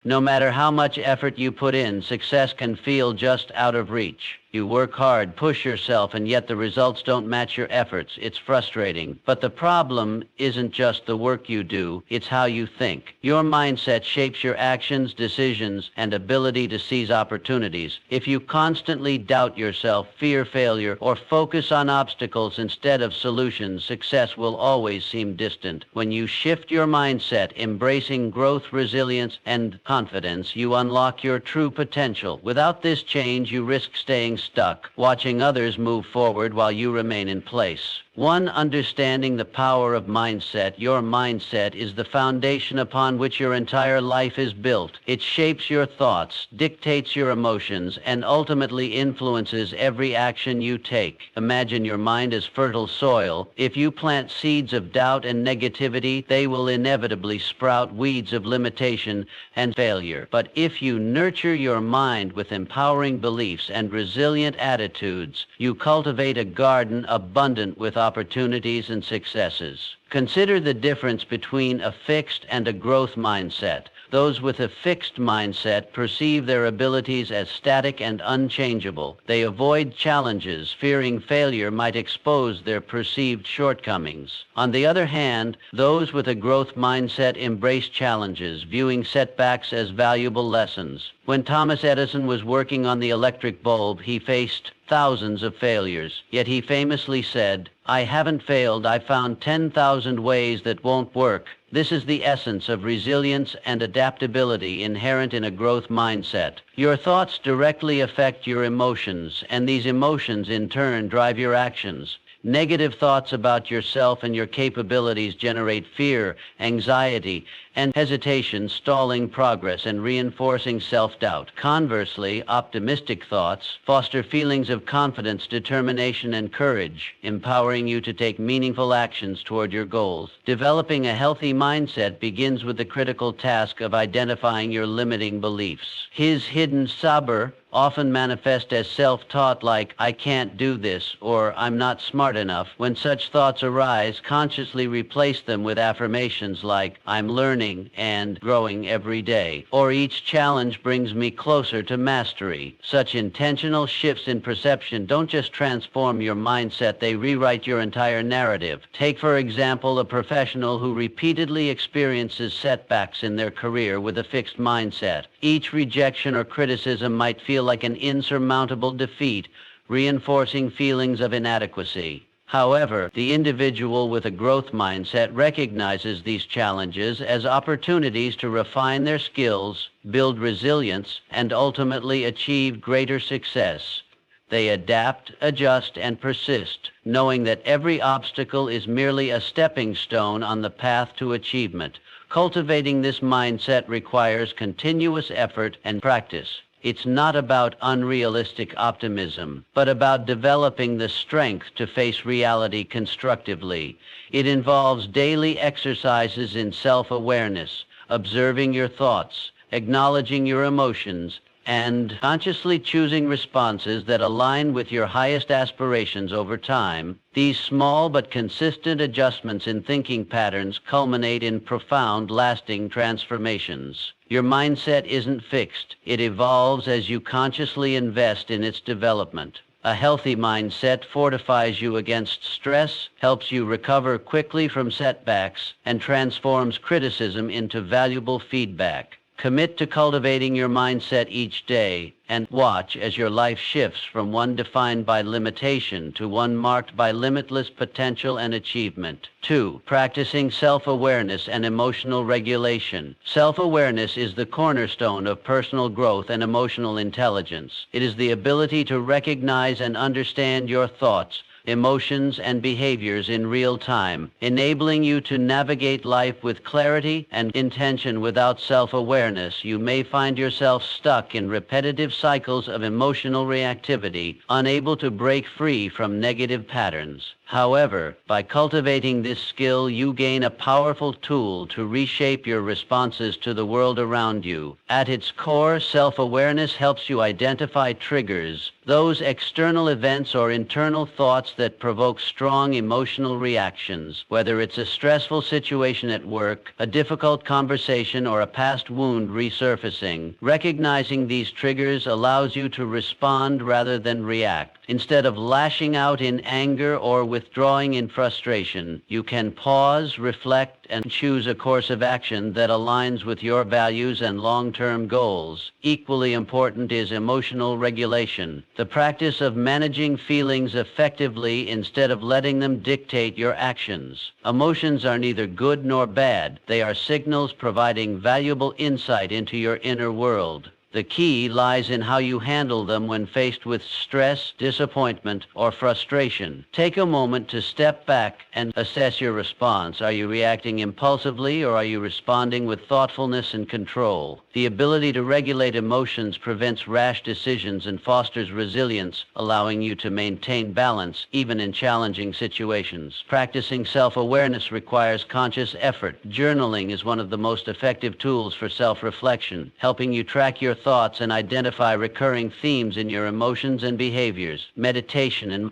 No matter how much effort you put in, success can feel just out of reach. You work hard, push yourself, and yet the results don't match your efforts. It's frustrating. But the problem isn't just the work you do, it's how you think. Your mindset shapes your actions, decisions, and ability to seize opportunities. If you constantly doubt yourself, fear failure, or focus on obstacles instead of solutions, success will always seem distant. When you shift your mindset, embracing growth, resilience, and confidence, you unlock your true potential. Without this change, you risk staying stuck, watching others move forward while you remain in place. One, understanding the power of mindset. Your mindset is the foundation upon which your entire life is built. It shapes your thoughts, dictates your emotions, and ultimately influences every action you take. Imagine your mind as fertile soil. If you plant seeds of doubt and negativity, they will inevitably sprout weeds of limitation and failure. But if you nurture your mind with empowering beliefs and resilient attitudes, you cultivate a garden abundant with opportunities and successes. Consider the difference between a fixed and a growth mindset. Those with a fixed mindset perceive their abilities as static and unchangeable. They avoid challenges, fearing failure might expose their perceived shortcomings. On the other hand, those with a growth mindset embrace challenges, viewing setbacks as valuable lessons. When Thomas Edison was working on the electric bulb, he faced thousands of failures. Yet he famously said, "I haven't failed, I found 10,000 ways that won't work." This is the essence of resilience and adaptability inherent in a growth mindset. Your thoughts directly affect your emotions, and these emotions in turn drive your actions. Negative thoughts about yourself and your capabilities generate fear, anxiety, and hesitation, stalling progress and reinforcing self-doubt. Conversely, optimistic thoughts foster feelings of confidence, determination, and courage, empowering you to take meaningful actions toward your goals. Developing a healthy mindset begins with the critical task of identifying your limiting beliefs. His hidden sabr often manifest as self-taught like, "I can't do this," or "I'm not smart enough." When such thoughts arise, consciously replace them with affirmations like, "I'm learning and growing every day," or "Each challenge brings me closer to mastery." Such intentional shifts in perception don't just transform your mindset, they rewrite your entire narrative. Take, for example, a professional who repeatedly experiences setbacks in their career with a fixed mindset. Each rejection or criticism might feel like an insurmountable defeat, reinforcing feelings of inadequacy. However, the individual with a growth mindset recognizes these challenges as opportunities to refine their skills, build resilience, and ultimately achieve greater success. They adapt, adjust, and persist, knowing that every obstacle is merely a stepping stone on the path to achievement. Cultivating this mindset requires continuous effort and practice. It's not about unrealistic optimism, but about developing the strength to face reality constructively. It involves daily exercises in self-awareness, observing your thoughts, acknowledging your emotions, and consciously choosing responses that align with your highest aspirations over time. These small but consistent adjustments in thinking patterns culminate in profound, lasting transformations. Your mindset isn't fixed. It evolves as you consciously invest in its development. A healthy mindset fortifies you against stress, helps you recover quickly from setbacks, and transforms criticism into valuable feedback. Commit to cultivating your mindset each day and watch as your life shifts from one defined by limitation to one marked by limitless potential and achievement. 2. Practicing self-awareness and emotional regulation. Self-awareness is the cornerstone of personal growth and emotional intelligence. It is the ability to recognize and understand your thoughts, emotions, and behaviors in real time, enabling you to navigate life with clarity and intention. Without self-awareness, you may find yourself stuck in repetitive cycles of emotional reactivity, unable to break free from negative patterns. However, by cultivating this skill, you gain a powerful tool to reshape your responses to the world around you. At its core, self-awareness helps you identify triggers, those external events or internal thoughts that provoke strong emotional reactions. Whether it's a stressful situation at work, a difficult conversation, or a past wound resurfacing, recognizing these triggers allows you to respond rather than react. Instead of lashing out in anger or withdrawing in frustration, you can pause, reflect, and choose a course of action that aligns with your values and long-term goals. Equally important is emotional regulation, the practice of managing feelings effectively instead of letting them dictate your actions. Emotions are neither good nor bad. They are signals providing valuable insight into your inner world. The key lies in how you handle them when faced with stress, disappointment, or frustration. Take a moment to step back and assess your response. Are you reacting impulsively, or are you responding with thoughtfulness and control? The ability to regulate emotions prevents rash decisions and fosters resilience, allowing you to maintain balance even in challenging situations. Practicing self-awareness requires conscious effort. Journaling is one of the most effective tools for self-reflection, helping you track your thoughts and identify recurring themes in your emotions and behaviors. Meditation and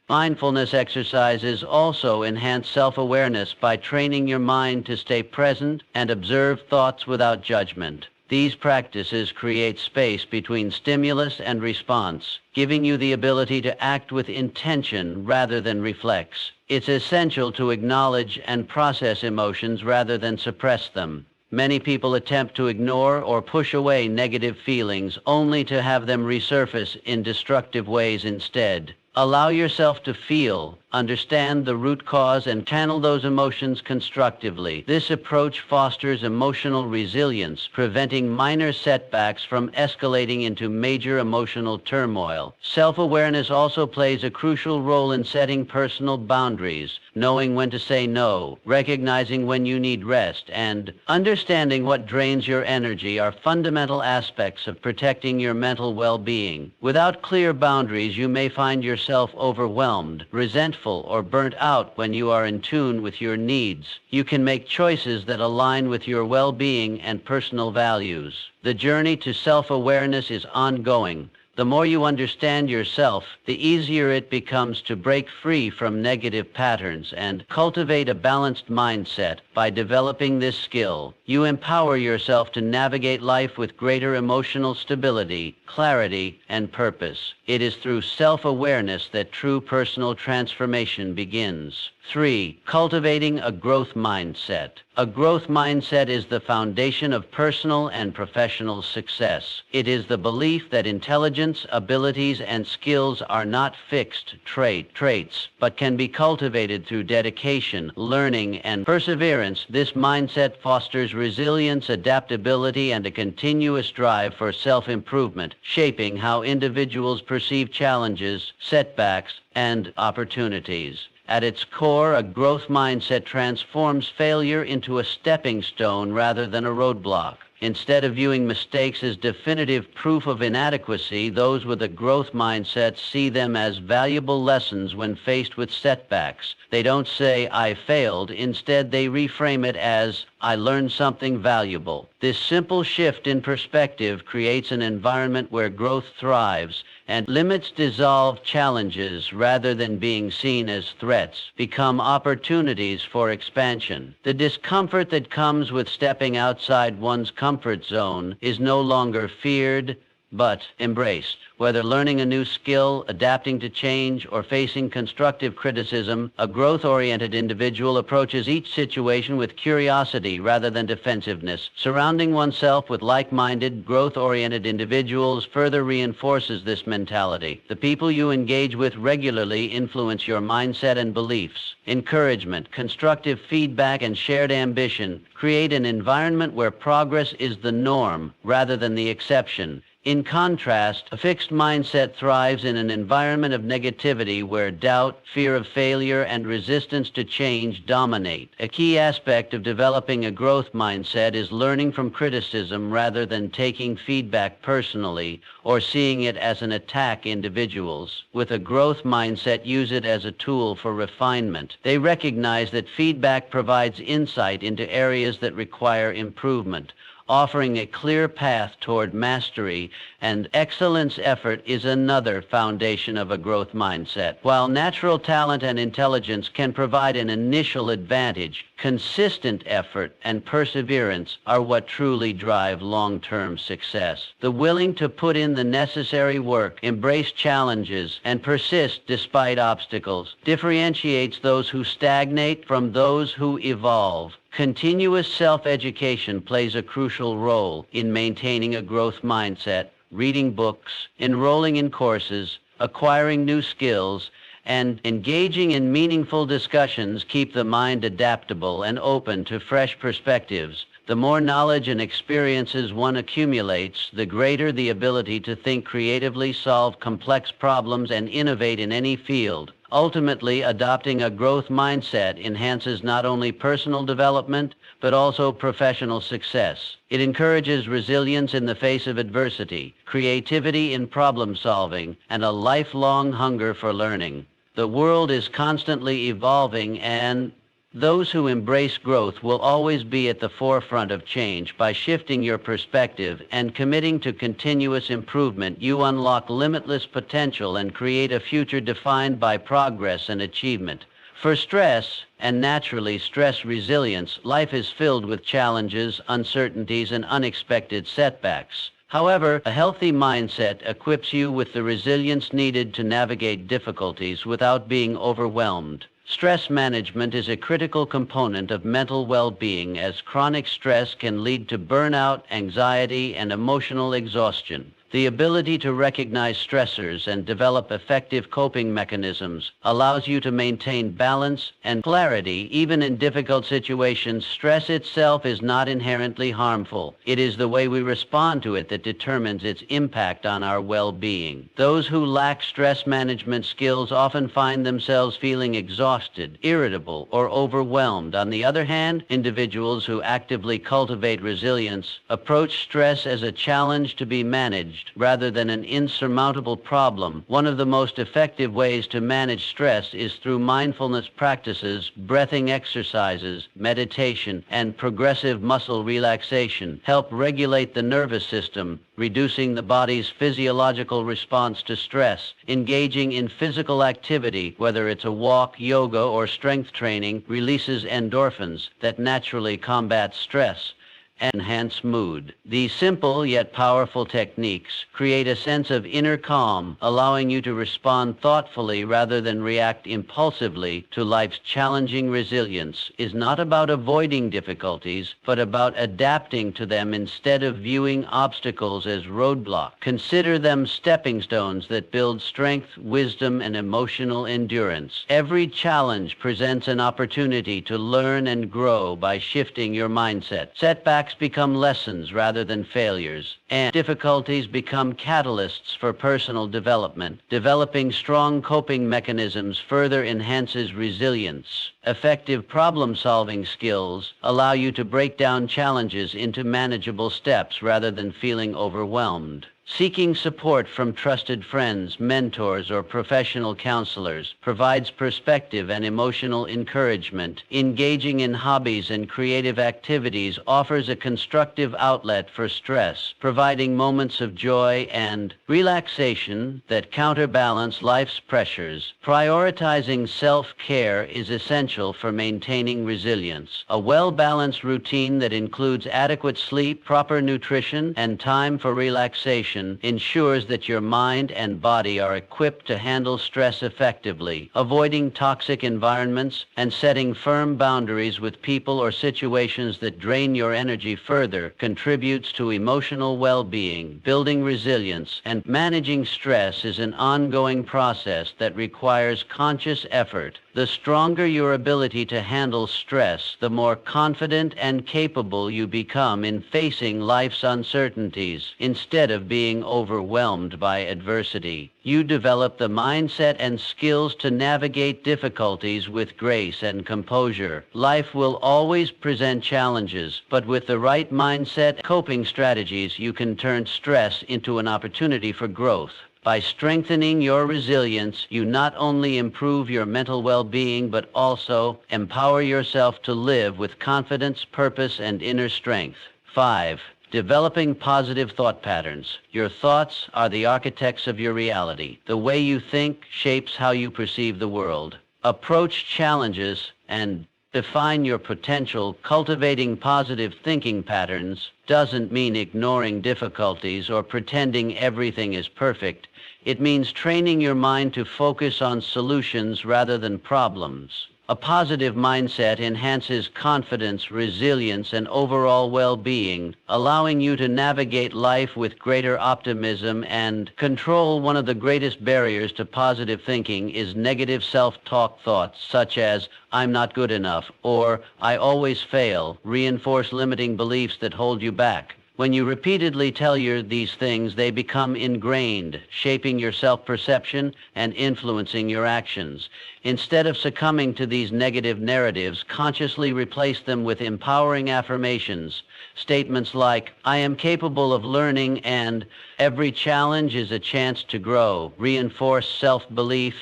mindfulness exercises also enhance self-awareness by training your mind to stay present and observe thoughts without judgment. These practices create space between stimulus and response, giving you the ability to act with intention rather than reflex. It's essential to acknowledge and process emotions rather than suppress them. Many people attempt to ignore or push away negative feelings only to have them resurface in destructive ways instead. Allow yourself to feel, understand the root cause, and channel those emotions constructively. This approach fosters emotional resilience, preventing minor setbacks from escalating into major emotional turmoil. Self-awareness also plays a crucial role in setting personal boundaries, knowing when to say no, recognizing when you need rest, and understanding what drains your energy are fundamental aspects of protecting your mental well-being. Without clear boundaries, you may find yourself overwhelmed, resentful, or burnt out when you are in tune with your needs. You can make choices that align with your well-being and personal values. The journey to self-awareness is ongoing. The more you understand yourself, the easier it becomes to break free from negative patterns and cultivate a balanced mindset. By developing this skill, you empower yourself to navigate life with greater emotional stability, clarity, and purpose. It is through self-awareness that true personal transformation begins. 3. Cultivating a growth mindset. A growth mindset is the foundation of personal and professional success. It is the belief that intelligence, abilities, and skills are not fixed traits, but can be cultivated through dedication, learning, and perseverance. This mindset fosters resilience, adaptability, and a continuous drive for self-improvement, shaping how individuals perceive challenges, setbacks, and opportunities. At its core, a growth mindset transforms failure into a stepping stone rather than a roadblock. Instead of viewing mistakes as definitive proof of inadequacy, those with a growth mindset see them as valuable lessons when faced with setbacks. They don't say, "I failed." Instead, they reframe it as, "I learned something valuable." This simple shift in perspective creates an environment where growth thrives, and limits dissolve challenges rather than being seen as threats, become opportunities for expansion. The discomfort that comes with stepping outside one's comfort zone is no longer feared, but embraced. Whether learning a new skill, adapting to change, or facing constructive criticism, a growth-oriented individual approaches each situation with curiosity rather than defensiveness. Surrounding oneself with like-minded, growth-oriented individuals further reinforces this mentality. The people you engage with regularly influence your mindset and beliefs. Encouragement, constructive feedback, and shared ambition create an environment where progress is the norm rather than the exception. In contrast, a fixed mindset thrives in an environment of negativity where doubt, fear of failure, and resistance to change dominate. A key aspect of developing a growth mindset is learning from criticism rather than taking feedback personally or seeing it as an attack individuals. With a growth mindset, use it as a tool for refinement. They recognize that feedback provides insight into areas that require improvement, offering a clear path toward mastery, and excellence effort is another foundation of a growth mindset. While natural talent and intelligence can provide an initial advantage, consistent effort and perseverance are what truly drive long-term success. The willing to put in the necessary work, embrace challenges, and persist despite obstacles differentiates those who stagnate from those who evolve. Continuous self-education plays a crucial role in maintaining a growth mindset. Reading books, enrolling in courses, acquiring new skills, and engaging in meaningful discussions keep the mind adaptable and open to fresh perspectives. The more knowledge and experiences one accumulates, the greater the ability to think creatively, solve complex problems, and innovate in any field. Ultimately, adopting a growth mindset enhances not only personal development, but also professional success. It encourages resilience in the face of adversity, creativity in problem solving, and a lifelong hunger for learning. The world is constantly evolving, and those who embrace growth will always be at the forefront of change. By shifting your perspective and committing to continuous improvement, you unlock limitless potential and create a future defined by progress and achievement. For stress, and naturally stress resilience, life is filled with challenges, uncertainties, and unexpected setbacks. However, a healthy mindset equips you with the resilience needed to navigate difficulties without being overwhelmed. Stress management is a critical component of mental well-being, as chronic stress can lead to burnout, anxiety, and emotional exhaustion. The ability to recognize stressors and develop effective coping mechanisms allows you to maintain balance and clarity even in difficult situations. Stress itself is not inherently harmful. It is the way we respond to it that determines its impact on our well-being. Those who lack stress management skills often find themselves feeling exhausted, irritable, or overwhelmed. On the other hand, individuals who actively cultivate resilience approach stress as a challenge to be managed rather than an insurmountable problem. One of the most effective ways to manage stress is through mindfulness practices. Breathing exercises, meditation, and progressive muscle relaxation help regulate the nervous system, reducing the body's physiological response to stress. Engaging in physical activity, whether it's a walk, yoga, or strength training, releases endorphins that naturally combat stress and enhance mood. These simple yet powerful techniques create a sense of inner calm, allowing you to respond thoughtfully rather than react impulsively to life's challenging. Resilience is not about avoiding difficulties, but about adapting to them instead of viewing obstacles as roadblocks. Consider them stepping stones that build strength, wisdom, and emotional endurance. Every challenge presents an opportunity to learn and grow by shifting your mindset. Setbacks become lessons rather than failures, and difficulties become catalysts for personal development. Developing strong coping mechanisms further enhances resilience. Effective problem-solving skills allow you to break down challenges into manageable steps rather than feeling overwhelmed. Seeking support from trusted friends, mentors, or professional counselors provides perspective and emotional encouragement. Engaging in hobbies and creative activities offers a constructive outlet for stress, providing moments of joy and relaxation that counterbalance life's pressures. Prioritizing self-care is essential for maintaining resilience. A well-balanced routine that includes adequate sleep, proper nutrition, and time for relaxation ensures that your mind and body are equipped to handle stress effectively. Avoiding toxic environments and setting firm boundaries with people or situations that drain your energy further contributes to emotional well-being. Building resilience and managing stress is an ongoing process that requires conscious effort. The stronger your ability to handle stress, the more confident and capable you become in facing life's uncertainties. Instead of being overwhelmed by adversity, you develop the mindset and skills to navigate difficulties with grace and composure. Life will always present challenges, but with the right mindset, coping strategies, you can turn stress into an opportunity for growth. By strengthening your resilience, you not only improve your mental well-being, but also empower yourself to live with confidence, purpose, and inner strength. 5. Developing positive thought patterns. Your thoughts are the architects of your reality. The way you think shapes how you perceive the world. Approach challenges and define your potential. Cultivating positive thinking patterns doesn't mean ignoring difficulties or pretending everything is perfect. It means training your mind to focus on solutions rather than problems. A positive mindset enhances confidence, resilience, and overall well-being, allowing you to navigate life with greater optimism and control. One of the greatest barriers to positive thinking is negative self-talk thoughts such as, "I'm not good enough," or "I always fail," reinforce limiting beliefs that hold you back. When you repeatedly tell these things, they become ingrained, shaping your self-perception and influencing your actions. Instead of succumbing to these negative narratives, consciously replace them with empowering affirmations. Statements like, "I am capable of learning," and "every challenge is a chance to grow," reinforce self-belief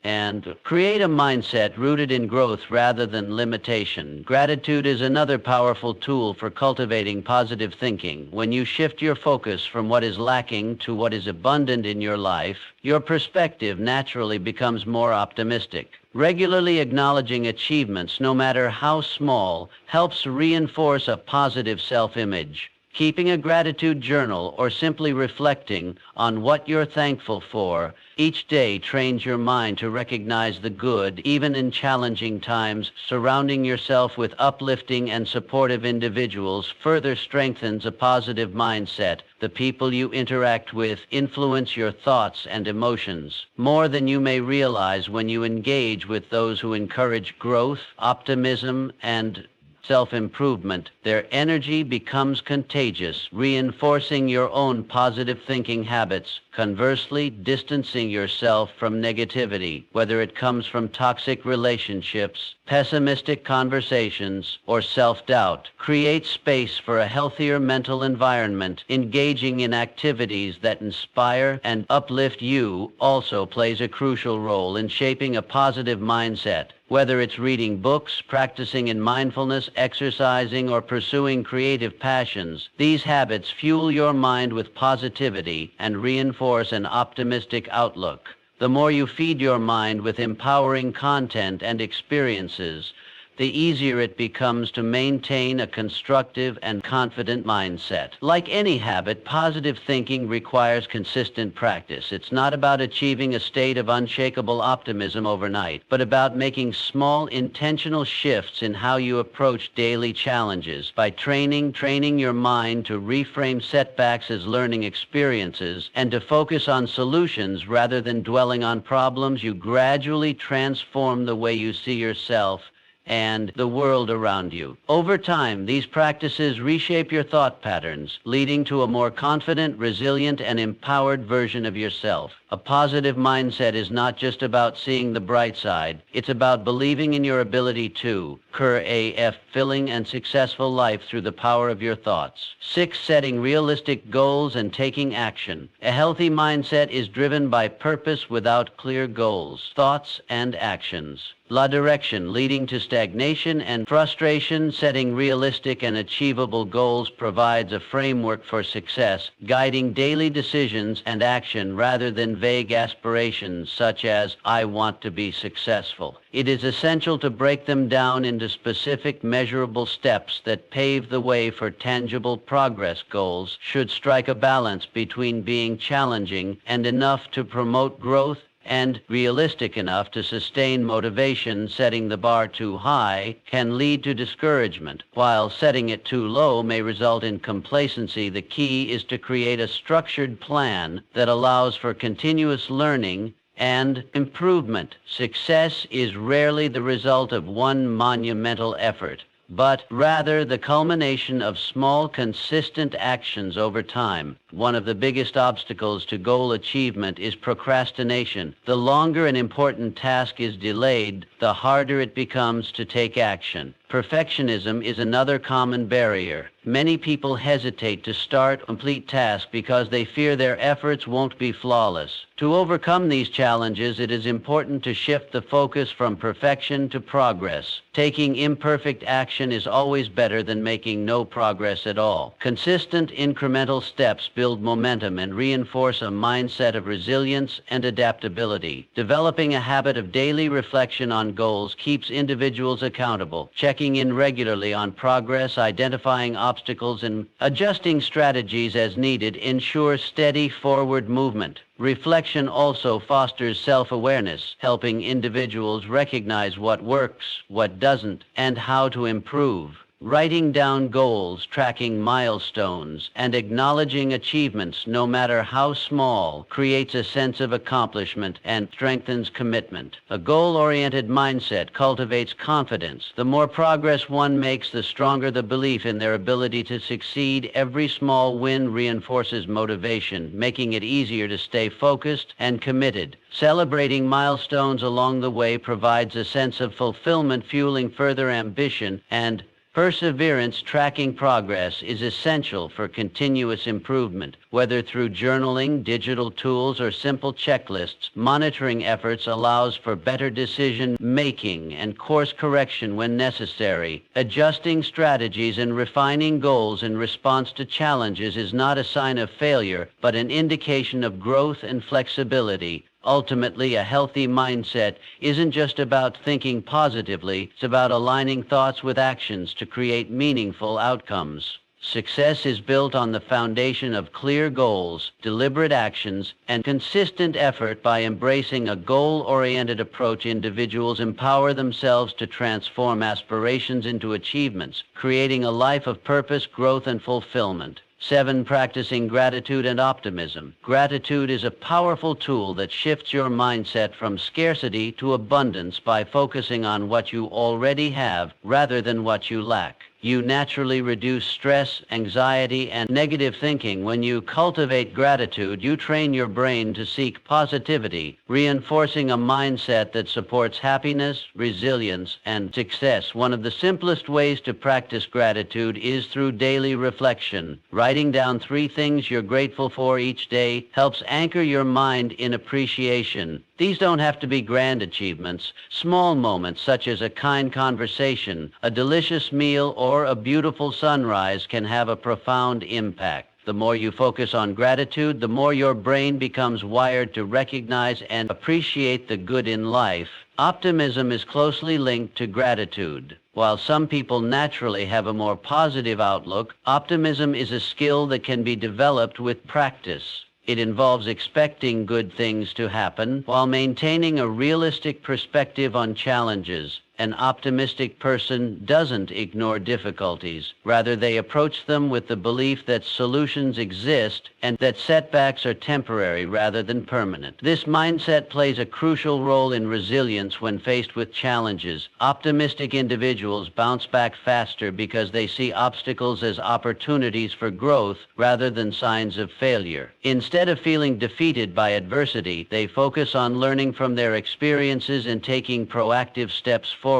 and create a mindset rooted in growth rather than limitation. Gratitude is another powerful tool for cultivating positive thinking. When you shift your focus from what is lacking to what is abundant in your life, your perspective naturally becomes more optimistic. Regularly acknowledging achievements, no matter how small, helps reinforce a positive self-image. Keeping a gratitude journal or simply reflecting on what you're thankful for each day trains your mind to recognize the good, even in challenging times. Surrounding yourself with uplifting and supportive individuals further strengthens a positive mindset. The people you interact with influence your thoughts and emotions more than you may realize. When you engage with those who encourage growth, optimism, and self-improvement, their energy becomes contagious, reinforcing your own positive thinking habits. Conversely, distancing yourself from negativity, whether it comes from toxic relationships, pessimistic conversations, or self-doubt, creates space for a healthier mental environment. Engaging in activities that inspire and uplift you also plays a crucial role in shaping a positive mindset. Whether it's reading books, practicing in mindfulness, exercising, or pursuing creative passions, these habits fuel your mind with positivity and reinforce an optimistic outlook. The more you feed your mind with empowering content and experiences, the easier it becomes to maintain a constructive and confident mindset. Like any habit, positive thinking requires consistent practice. It's not about achieving a state of unshakable optimism overnight, but about making small, intentional shifts in how you approach daily challenges. By training your mind to reframe setbacks as learning experiences and to focus on solutions rather than dwelling on problems, you gradually transform the way you see yourself and the world around you. Over time, these practices reshape your thought patterns, leading to a more confident, resilient, and empowered version of yourself. A positive mindset is not just about seeing the bright side. It's about believing in your ability to create fulfilling and successful life through the power of your thoughts. 6. Setting realistic goals and taking action. A healthy mindset is driven by purpose without clear goals, thoughts, and actions. La direction, leading to stagnation and frustration. Setting realistic and achievable goals provides a framework for success, guiding daily decisions and action rather than vague aspirations such as, "I want to be successful." It is essential to break them down into specific, measurable steps that pave the way for tangible progress. Goals should strike a balance between being challenging and enough to promote growth and realistic enough to sustain motivation. Setting the bar too high can lead to discouragement, while setting it too low may result in complacency. The key is to create a structured plan that allows for continuous learning and improvement. Success is rarely the result of one monumental effort, but rather the culmination of small, consistent actions over time. One of the biggest obstacles to goal achievement is procrastination. The longer an important task is delayed, the harder it becomes to take action. Perfectionism is another common barrier. Many people hesitate to start or complete tasks because they fear their efforts won't be flawless. To overcome these challenges, it is important to shift the focus from perfection to progress. Taking imperfect action is always better than making no progress at all. Consistent incremental steps build momentum and reinforce a mindset of resilience and adaptability. Developing a habit of daily reflection on goals keeps individuals accountable. Checking in regularly on progress, identifying obstacles, and adjusting strategies as needed ensures steady forward movement. Reflection also fosters self-awareness, helping individuals recognize what works, what doesn't, and how to improve. Writing down goals, tracking milestones, and acknowledging achievements, no matter how small, creates a sense of accomplishment and strengthens commitment. A goal-oriented mindset cultivates confidence. The more progress one makes, the stronger the belief in their ability to succeed. Every small win reinforces motivation, making it easier to stay focused and committed. Celebrating milestones along the way provides a sense of fulfillment, fueling further ambition and perseverance. Tracking progress is essential for continuous improvement. Whether through journaling, digital tools, or simple checklists, monitoring efforts allows for better decision-making and course correction when necessary. Adjusting strategies and refining goals in response to challenges is not a sign of failure, but an indication of growth and flexibility. Ultimately, a healthy mindset isn't just about thinking positively, it's about aligning thoughts with actions to create meaningful outcomes. Success is built on the foundation of clear goals, deliberate actions, and consistent effort. By embracing a goal-oriented approach, individuals empower themselves to transform aspirations into achievements, creating a life of purpose, growth, and fulfillment. 7. Practicing gratitude and optimism. Gratitude is a powerful tool that shifts your mindset from scarcity to abundance by focusing on what you already have rather than what you lack. You naturally reduce stress, anxiety, and negative thinking. When you cultivate gratitude, you train your brain to seek positivity, reinforcing a mindset that supports happiness, resilience, and success. One of the simplest ways to practice gratitude is through daily reflection. Writing down 3 things you're grateful for each day helps anchor your mind in appreciation. These don't have to be grand achievements. Small moments such as a kind conversation, a delicious meal, or a beautiful sunrise can have a profound impact. The more you focus on gratitude, the more your brain becomes wired to recognize and appreciate the good in life. Optimism is closely linked to gratitude. While some people naturally have a more positive outlook, optimism is a skill that can be developed with practice. It involves expecting good things to happen while maintaining a realistic perspective on challenges. An optimistic person doesn't ignore difficulties. Rather, they approach them with the belief that solutions exist and that setbacks are temporary rather than permanent. This mindset plays a crucial role in resilience when faced with challenges. Optimistic individuals bounce back faster because they see obstacles as opportunities for growth rather than signs of failure. Instead of feeling defeated by adversity, they focus on learning from their experiences and taking proactive steps forward.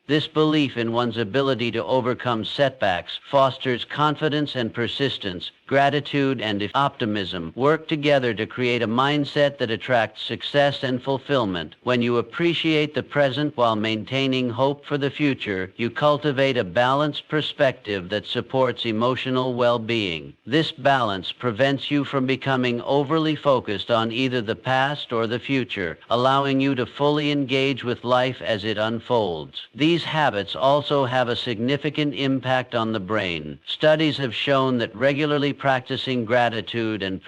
This belief in one's ability to overcome setbacks fosters confidence and persistence. Gratitude and optimism work together to create a mindset that attracts success and fulfillment. When you appreciate the present while maintaining hope for the future, you cultivate a balanced perspective that supports emotional well-being. This balance prevents you from becoming overly focused on either the past or the future, allowing you to fully engage with life as it unfolds. These habits also have a significant impact on the brain. Studies have shown that regularly practicing gratitude and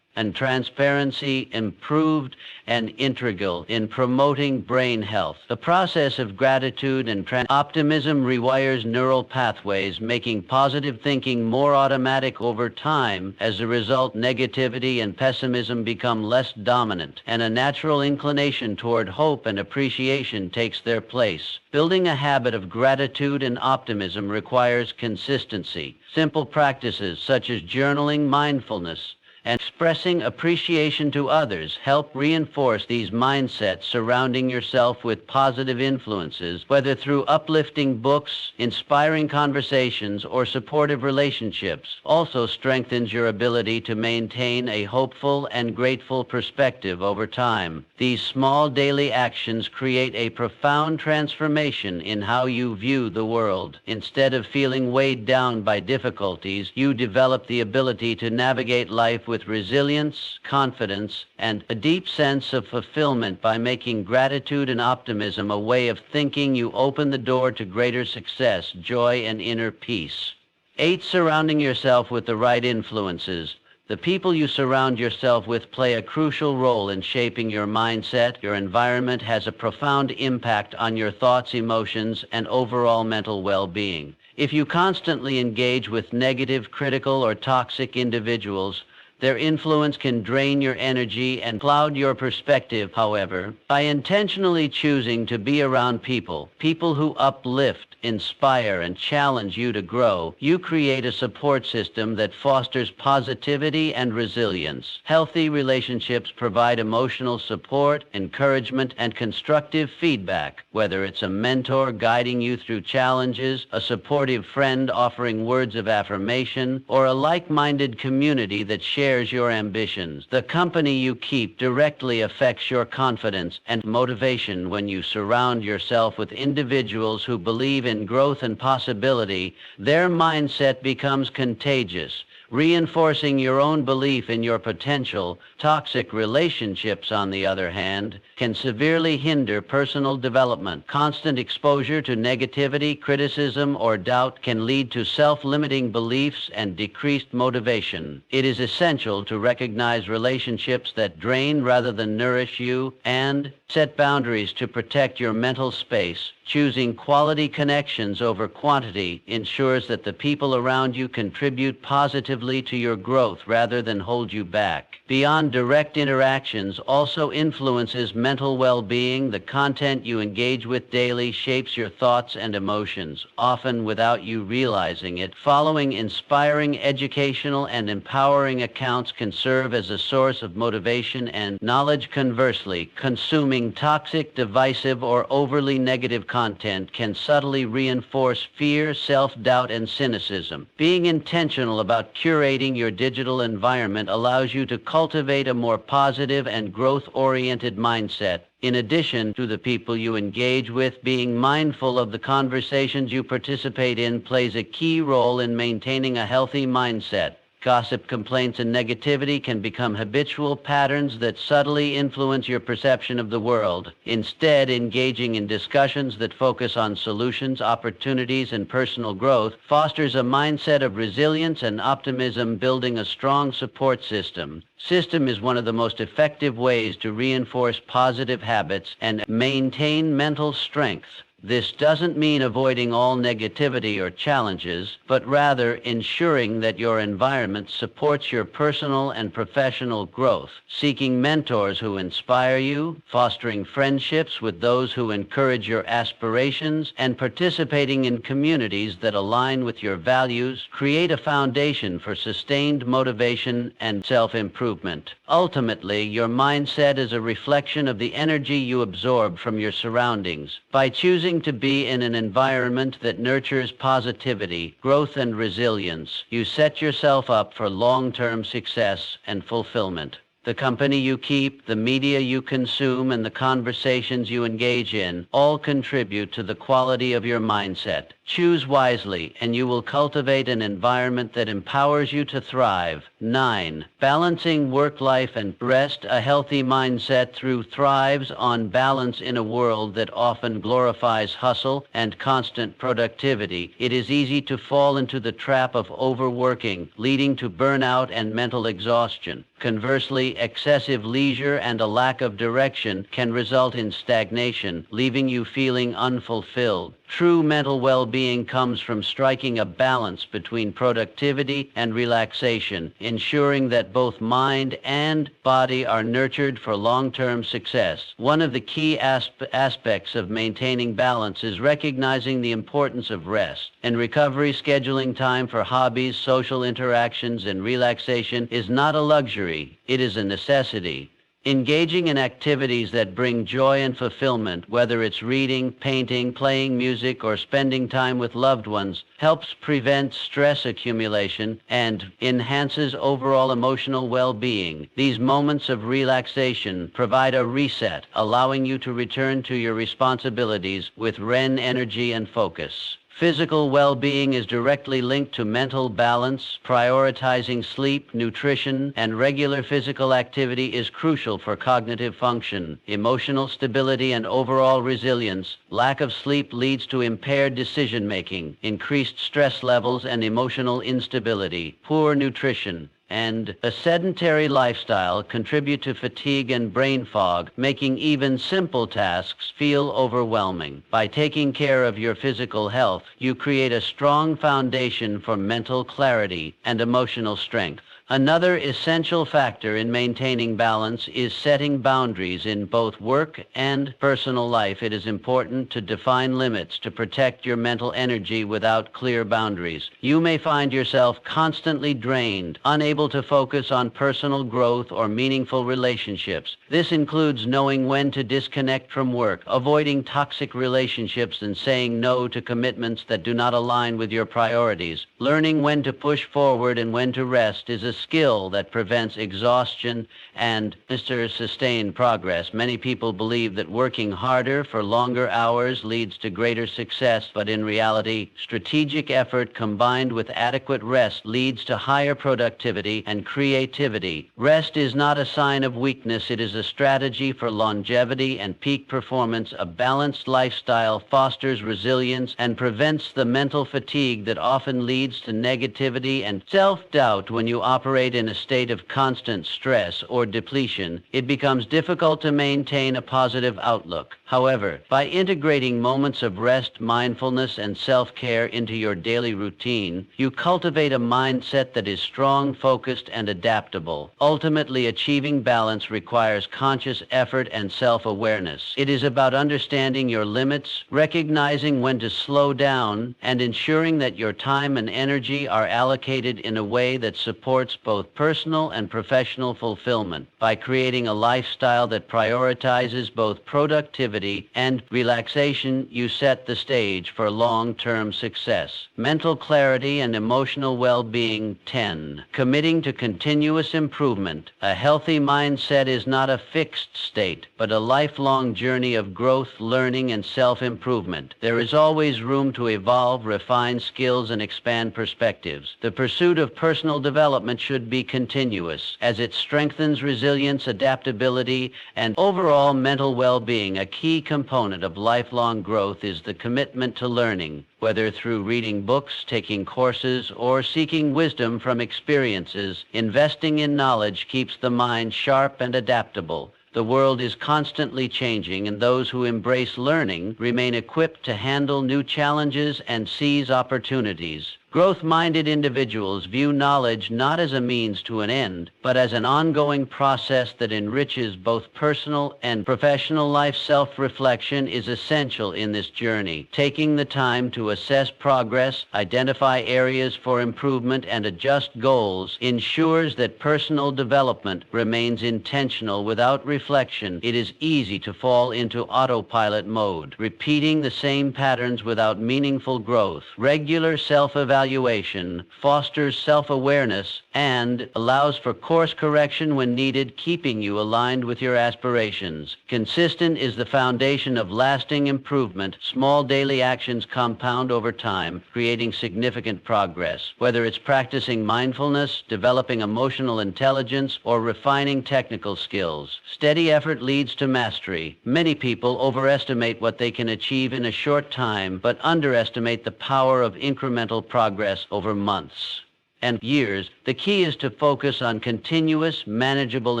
and transparency improved and integral in promoting brain health. The process of gratitude and optimism rewires neural pathways, making positive thinking more automatic over time. As a result, negativity and pessimism become less dominant, and a natural inclination toward hope and appreciation takes their place. Building a habit of gratitude and optimism requires consistency. Simple practices such as journaling, mindfulness, and expressing appreciation to others help reinforce these mindsets. Surrounding yourself with positive influences, whether through uplifting books, inspiring conversations, or supportive relationships, also strengthens your ability to maintain a hopeful and grateful perspective over time. These small daily actions create a profound transformation in how you view the world. Instead of feeling weighed down by difficulties, you develop the ability to navigate life with resilience, confidence, and a deep sense of fulfillment. By making gratitude and optimism a way of thinking, you open the door to greater success, joy, and inner peace. 8. Surrounding yourself with the right influences. The people you surround yourself with play a crucial role in shaping your mindset. Your environment has a profound impact on your thoughts, emotions, and overall mental well-being. If you constantly engage with negative, critical, or toxic individuals, their influence can drain your energy and cloud your perspective. However, by intentionally choosing to be around people who uplift, inspire, and challenge you to grow, you create a support system that fosters positivity and resilience. Healthy relationships provide emotional support, encouragement, and constructive feedback. Whether it's a mentor guiding you through challenges, a supportive friend offering words of affirmation, or a like-minded community that shares your ambitions, the company you keep directly affects your confidence and motivation. When you surround yourself with individuals who believe in growth and possibility, their mindset becomes contagious, reinforcing your own belief in your potential. Toxic relationships, on the other hand, can severely hinder personal development. Constant exposure to negativity, criticism, or doubt can lead to self-limiting beliefs and decreased motivation. It is essential to recognize relationships that drain rather than nourish you, and set boundaries to protect your mental space. Choosing quality connections over quantity ensures that the people around you contribute positively to your growth rather than hold you back. Beyond direct interactions also influences mental well-being. The content you engage with daily shapes your thoughts and emotions, often without you realizing it. Following inspiring, educational, and empowering accounts can serve as a source of motivation and knowledge. Conversely, consuming toxic, divisive, or overly negative content can subtly reinforce fear, self-doubt, and cynicism. Being intentional about curating your digital environment allows you to cultivate a more positive and growth-oriented mindset. In addition to the people you engage with, being mindful of the conversations you participate in plays a key role in maintaining a healthy mindset. Gossip, complaints, and negativity can become habitual patterns that subtly influence your perception of the world. Instead, engaging in discussions that focus on solutions, opportunities, and personal growth fosters a mindset of resilience and optimism. Building a strong support system is one of the most effective ways to reinforce positive habits and maintain mental strength. This doesn't mean avoiding all negativity or challenges, but rather ensuring that your environment supports your personal and professional growth. Seeking mentors who inspire you, fostering friendships with those who encourage your aspirations, and participating in communities that align with your values create a foundation for sustained motivation and self-improvement. Ultimately, your mindset is a reflection of the energy you absorb from your surroundings. By choosing to be in an environment that nurtures positivity, growth, and resilience, you set yourself up for long-term success and fulfillment. The company you keep, the media you consume, and the conversations you engage in all contribute to the quality of your mindset. Choose wisely, and you will cultivate an environment that empowers you to thrive. 9. Balancing work life and rest. A healthy mindset thrives on balance in a world that often glorifies hustle and constant productivity. It is easy to fall into the trap of overworking, leading to burnout and mental exhaustion. Conversely, excessive leisure and a lack of direction can result in stagnation, leaving you feeling unfulfilled. True mental well-being comes from striking a balance between productivity and relaxation, ensuring that both mind and body are nurtured for long-term success. One of the key aspects of maintaining balance is recognizing the importance of rest and recovery. Scheduling time for hobbies, social interactions, and relaxation is not a luxury, it is a necessity. Engaging in activities that bring joy and fulfillment, whether it's reading, painting, playing music, or spending time with loved ones, helps prevent stress accumulation and enhances overall emotional well-being. These moments of relaxation provide a reset, allowing you to return to your responsibilities with energy and focus. Physical well-being is directly linked to mental balance. Prioritizing sleep, nutrition, and regular physical activity is crucial for cognitive function, emotional stability, and overall resilience. Lack of sleep leads to impaired decision-making, increased stress levels, and emotional instability. Poor nutrition and a sedentary lifestyle contribute to fatigue and brain fog, making even simple tasks feel overwhelming. By taking care of your physical health, you create a strong foundation for mental clarity and emotional strength. Another essential factor in maintaining balance is setting boundaries in both work and personal life. It is important to define limits to protect your mental energy. Without clear boundaries, you may find yourself constantly drained, unable to focus on personal growth or meaningful relationships. This includes knowing when to disconnect from work, avoiding toxic relationships, and saying no to commitments that do not align with your priorities. Learning when to push forward and when to rest is a skill that prevents exhaustion and sustained progress. Many people believe that working harder for longer hours leads to greater success, but in reality, strategic effort combined with adequate rest leads to higher productivity and creativity. Rest is not a sign of weakness, it is a strategy for longevity and peak performance. A balanced lifestyle fosters resilience and prevents the mental fatigue that often leads to negativity and self-doubt. When you operate in a state of constant stress or depletion, it becomes difficult to maintain a positive outlook. However, by integrating moments of rest, mindfulness, and self-care into your daily routine, you cultivate a mindset that is strong, focused, and adaptable. Ultimately, achieving balance requires conscious effort and self-awareness. It is about understanding your limits, recognizing when to slow down, and ensuring that your time and energy are allocated in a way that supports both personal and professional fulfillment. By creating a lifestyle that prioritizes both productivity and relaxation, you set the stage for long-term success. Mental clarity and emotional well-being. 10. Committing to continuous improvement. A healthy mindset is not a fixed state, but a lifelong journey of growth, learning, and self-improvement. There is always room to evolve, refine skills, and expand perspectives. The pursuit of personal development should be continuous, as it strengthens resilience, adaptability, and overall mental well-being. A key component of lifelong growth is the commitment to learning, whether through reading books, taking courses, or seeking wisdom from experiences. Investing in knowledge keeps the mind sharp and adaptable. The world is constantly changing, and those who embrace learning remain equipped to handle new challenges and seize opportunities. Growth-minded individuals view knowledge not as a means to an end, but as an ongoing process that enriches both personal and professional life. Self-reflection is essential in this journey. Taking the time to assess progress, identify areas for improvement, and adjust goals ensures that personal development remains intentional. Without reflection, it is easy to fall into autopilot mode, repeating the same patterns without meaningful growth. Regular self-evaluation self-evaluation, fosters self-awareness, and allows for course correction when needed, keeping you aligned with your aspirations. Consistent is the foundation of lasting improvement. Small daily actions compound over time, creating significant progress. Whether it's practicing mindfulness, developing emotional intelligence, or refining technical skills, steady effort leads to mastery. Many people overestimate what they can achieve in a short time, but underestimate the power of incremental progress over months and years. The key is to focus on continuous, manageable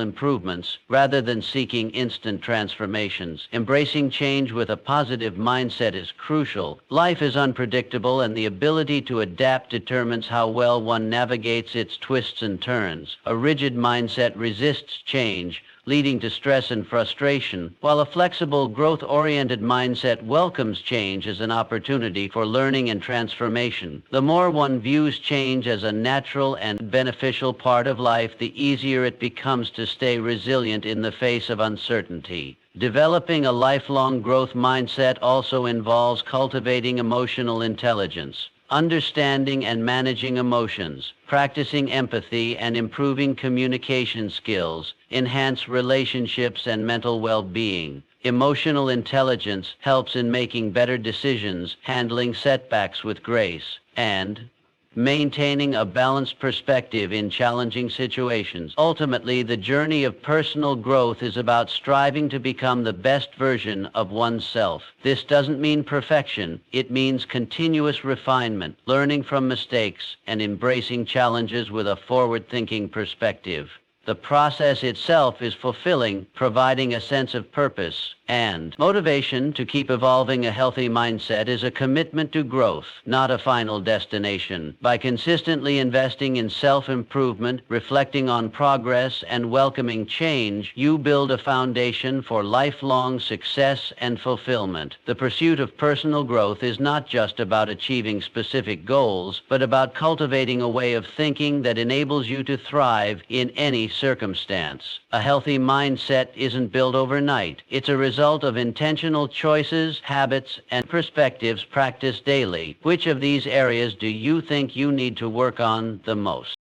improvements rather than seeking instant transformations. Embracing change with a positive mindset is crucial. Life is unpredictable, and the ability to adapt determines how well one navigates its twists and turns. A rigid mindset resists change, leading to stress and frustration, while a flexible, growth-oriented mindset welcomes change as an opportunity for learning and transformation. The more one views change as a natural and beneficial part of life, the easier it becomes to stay resilient in the face of uncertainty. Developing a lifelong growth mindset also involves cultivating emotional intelligence. Understanding and managing emotions, practicing empathy, and improving communication skills enhance relationships and mental well-being. Emotional intelligence helps in making better decisions, handling setbacks with grace, and maintaining a balanced perspective in challenging situations. Ultimately, the journey of personal growth is about striving to become the best version of oneself. This doesn't mean perfection. It means continuous refinement, learning from mistakes, and embracing challenges with a forward-thinking perspective. The process itself is fulfilling, providing a sense of purpose and motivation. To keep evolving a healthy mindset is a commitment to growth, not a final destination. By consistently investing in self-improvement, reflecting on progress, and welcoming change, you build a foundation for lifelong success and fulfillment. The pursuit of personal growth is not just about achieving specific goals, but about cultivating a way of thinking that enables you to thrive in any circumstance. A healthy mindset isn't built overnight. It's a result of intentional choices, habits, and perspectives practiced daily. Which of these areas do you think you need to work on the most?